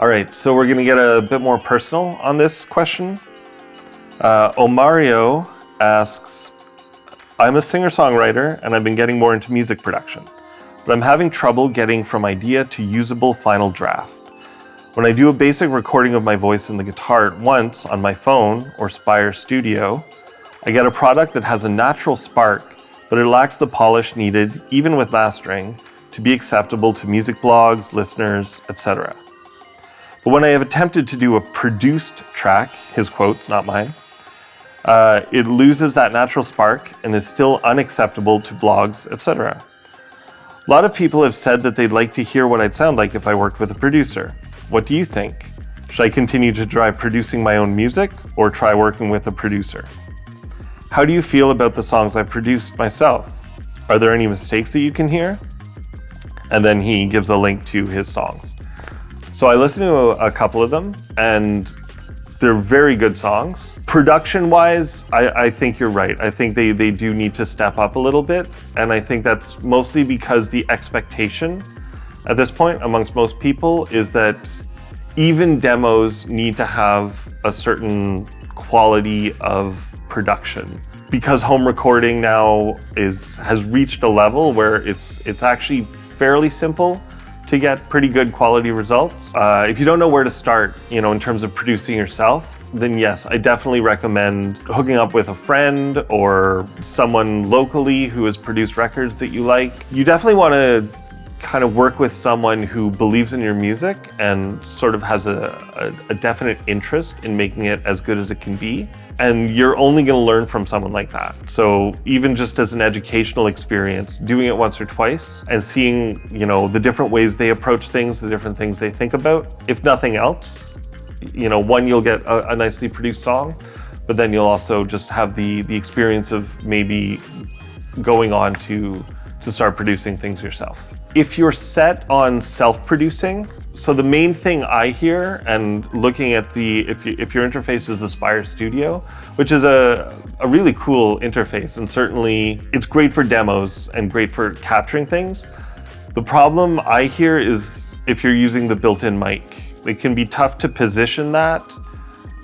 All right, so we're gonna get a bit more personal on this question. Omario asks, I'm a singer-songwriter and I've been getting more into music production, but I'm having trouble getting from idea to usable final draft. When I do a basic recording of my voice and the guitar at once on my phone or Spire Studio, I get a product that has a natural spark, but it lacks the polish needed, even with mastering, to be acceptable to music blogs, listeners, etc. But when I have attempted to do a produced track, his quotes, not mine, it loses that natural spark and is still unacceptable to blogs, etc. A lot of people have said that they'd like to hear what I'd sound like if I worked with a producer. What do you think? Should I continue to try producing my own music or try working with a producer? How do you feel about the songs I've produced myself? Are there any mistakes that you can hear? And then he gives a link to his songs. So I listened to a couple of them and they're very good songs. Production-wise, I think you're right. I think they do need to step up a little bit. And I think that's mostly because the expectation at this point amongst most people is that even demos need to have a certain quality of production. Because home recording now has reached a level where it's actually fairly simple to get pretty good quality results. If you don't know where to start, in terms of producing yourself, then yes, I definitely recommend hooking up with a friend or someone locally who has produced records that you like. You definitely want to kind of work with someone who believes in your music and sort of has a definite interest in making it as good as it can be. And you're only going to learn from someone like that. So even just as an educational experience, doing it once or twice and seeing, the different ways they approach things, the different things they think about, if nothing else, one, you'll get a nicely produced song, but then you'll also just have the experience of maybe going on to start producing things yourself. If you're set on self-producing, so the main thing I hear, and looking at if your interface is the Spire Studio, which is a really cool interface, and certainly it's great for demos and great for capturing things. The problem I hear is if you're using the built-in mic. It can be tough to position that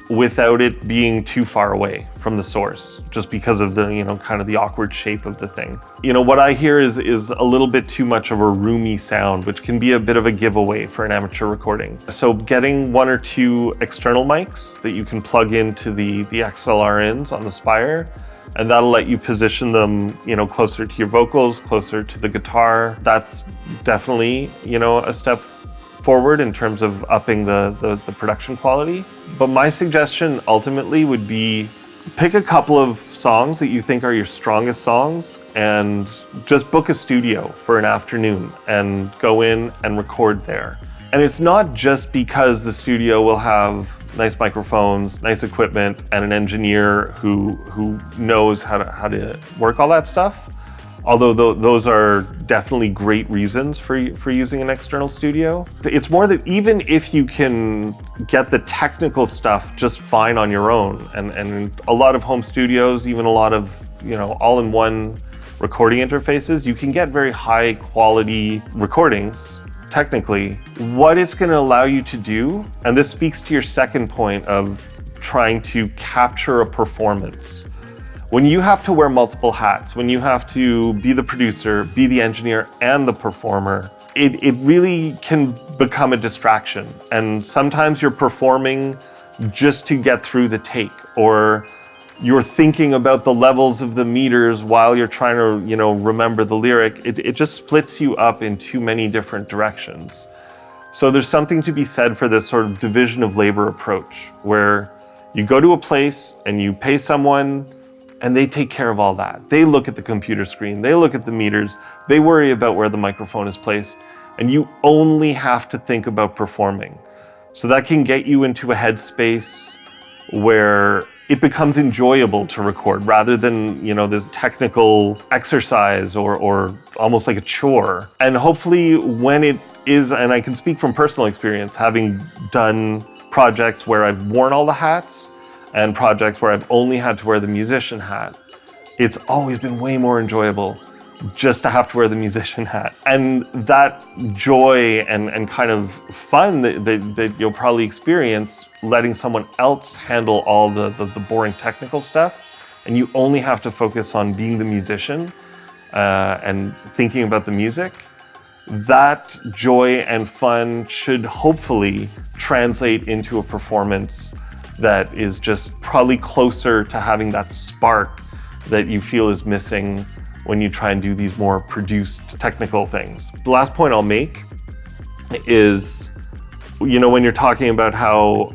without it being too far away from the source, just because of the, kind of the awkward shape of the thing. What I hear is a little bit too much of a roomy sound, which can be a bit of a giveaway for an amateur recording. So getting one or two external mics that you can plug into the XLR ins on the Spire, and that'll let you position them, closer to your vocals, closer to the guitar. That's definitely, a step forward in terms of upping the production quality. But my suggestion ultimately would be pick a couple of songs that you think are your strongest songs and just book a studio for an afternoon and go in and record there. And it's not just because the studio will have nice microphones, nice equipment, and an engineer who knows how to work all that stuff. Although those are definitely great reasons for using an external studio. It's more that even if you can get the technical stuff just fine on your own, and a lot of home studios, even a lot of all-in-one recording interfaces, you can get very high quality recordings technically. What it's going to allow you to do, and this speaks to your second point of trying to capture a performance. When you have to wear multiple hats, when you have to be the producer, be the engineer, and the performer, it really can become a distraction. And sometimes you're performing just to get through the take, or you're thinking about the levels of the meters while you're trying to, remember the lyric. It just splits you up in too many different directions. So there's something to be said for this sort of division of labor approach, where you go to a place and you pay someone and they take care of all that. They look at the computer screen, they look at the meters, they worry about where the microphone is placed, and you only have to think about performing. So that can get you into a headspace where it becomes enjoyable to record rather than, this technical exercise or almost like a chore. And hopefully when it is, and I can speak from personal experience, having done projects where I've worn all the hats, and projects where I've only had to wear the musician hat, it's always been way more enjoyable just to have to wear the musician hat. And that joy and kind of fun that you'll probably experience letting someone else handle all the boring technical stuff, and you only have to focus on being the musician and thinking about the music, that joy and fun should hopefully translate into a performance that is just probably closer to having that spark that you feel is missing when you try and do these more produced technical things. The last point I'll make is, you know, when you're talking about how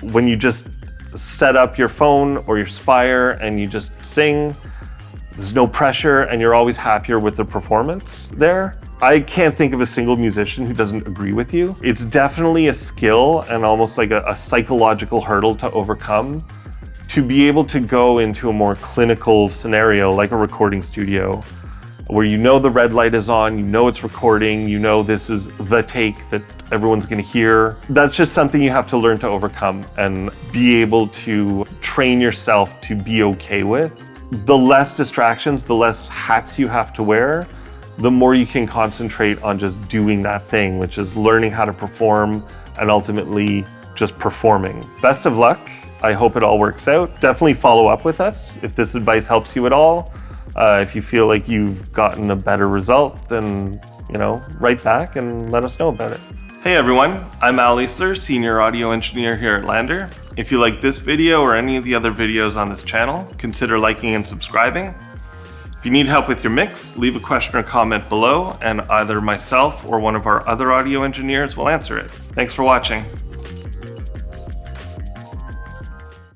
when you just set up your phone or your Spire and you just sing, there's no pressure and you're always happier with the performance there. I can't think of a single musician who doesn't agree with you. It's definitely a skill and almost like a psychological hurdle to overcome to be able to go into a more clinical scenario like a recording studio where you know the red light is on, you know it's recording, you know this is the take that everyone's gonna hear. That's just something you have to learn to overcome and be able to train yourself to be okay with. The less distractions, the less hats you have to wear, the more you can concentrate on just doing that thing, which is learning how to perform and ultimately just performing. Best of luck. I hope it all works out. Definitely follow up with us if this advice helps you at all. If you feel like you've gotten a better result, then, you know, write back and let us know about it. Hey everyone, I'm Al Easler, Senior Audio Engineer here at LANDR. If you like this video or any of the other videos on this channel, consider liking and subscribing. If you need help with your mix, leave a question or comment below and either myself or one of our other audio engineers will answer it. Thanks for watching.